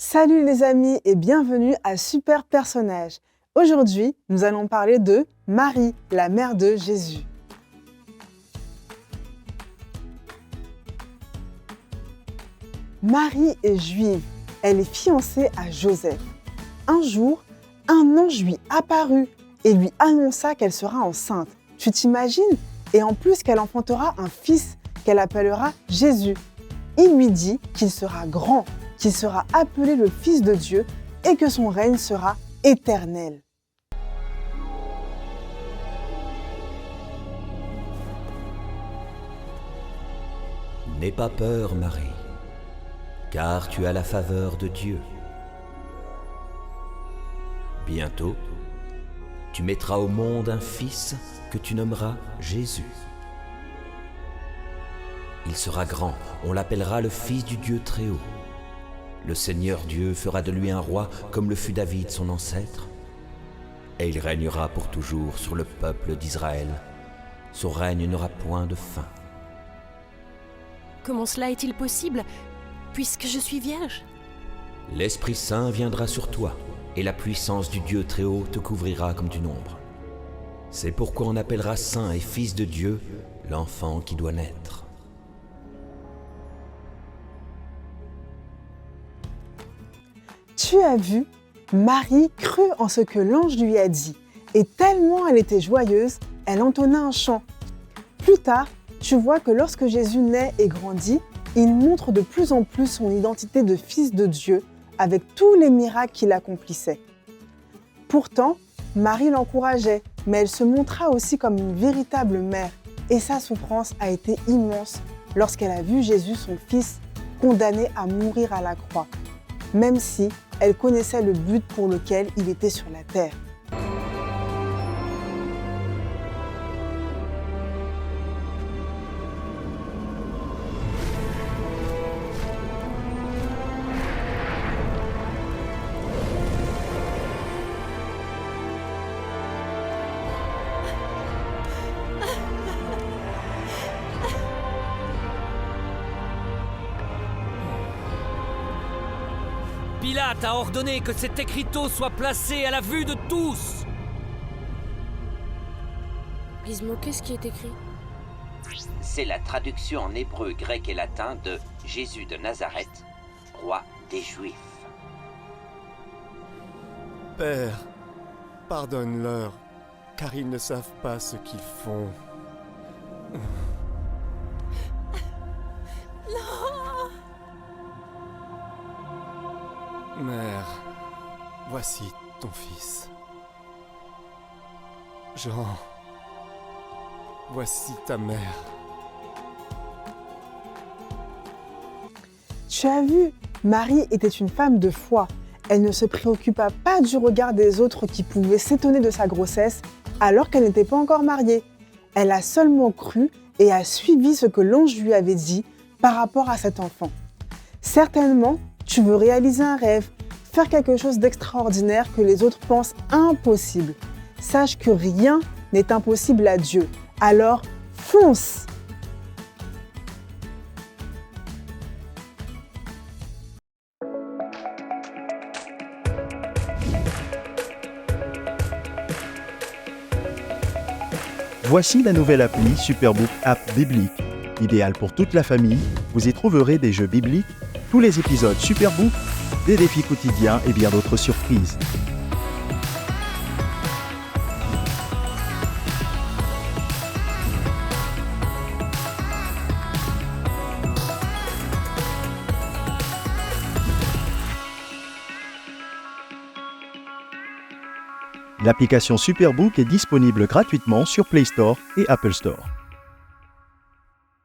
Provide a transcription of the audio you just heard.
Salut les amis et bienvenue à Super Personnage. Aujourd'hui, nous allons parler de Marie, la mère de Jésus. Marie est juive, elle est fiancée à Joseph. Un jour, un ange lui apparut et lui annonça qu'elle sera enceinte. Tu t'imagines? Et en plus qu'elle enfantera un fils qu'elle appellera Jésus. Il lui dit qu'il sera grand, qu'il sera appelé le Fils de Dieu et que son règne sera éternel. N'aie pas peur, Marie, car tu as la faveur de Dieu. Bientôt, tu mettras au monde un fils que tu nommeras Jésus. Il sera grand, on l'appellera le Fils du Dieu Très-Haut. Le Seigneur Dieu fera de lui un roi comme le fut David son ancêtre, et il régnera pour toujours sur le peuple d'Israël. Son règne n'aura point de fin. Comment cela est-il possible, puisque je suis vierge? L'Esprit Saint viendra sur toi, et la puissance du Dieu Très-Haut te couvrira comme d'une ombre. C'est pourquoi on appellera Saint et Fils de Dieu l'enfant qui doit naître. Tu as vu, Marie crut en ce que l'ange lui a dit, et tellement elle était joyeuse, elle entonna un chant. Plus tard, tu vois que lorsque Jésus naît et grandit, il montre de plus en plus son identité de Fils de Dieu, avec tous les miracles qu'il accomplissait. Pourtant, Marie l'encourageait, mais elle se montra aussi comme une véritable mère, et sa souffrance a été immense lorsqu'elle a vu Jésus, son fils, condamné à mourir à la croix, même si elle connaissait le but pour lequel il était sur la terre. Pilate a ordonné que cet écriteau soit placé à la vue de tous. Gizmo, qu'est-ce qui est écrit? C'est la traduction en hébreu, grec et latin de Jésus de Nazareth, roi des Juifs. Père, pardonne-leur, car ils ne savent pas ce qu'ils font. Mère, voici ton fils. Jean, voici ta mère. Tu as vu, Marie était une femme de foi. Elle ne se préoccupa pas du regard des autres qui pouvaient s'étonner de sa grossesse alors qu'elle n'était pas encore mariée. Elle a seulement cru et a suivi ce que l'ange lui avait dit par rapport à cet enfant. Certainement, tu veux réaliser un rêve, faire quelque chose d'extraordinaire que les autres pensent impossible. Sache que rien n'est impossible à Dieu. Alors, fonce! Voici la nouvelle appli Superbook App Biblique. Idéale pour toute la famille, vous y trouverez des jeux bibliques, tous les épisodes Superbook, des défis quotidiens et bien d'autres surprises. L'application Superbook est disponible gratuitement sur Play Store et Apple Store.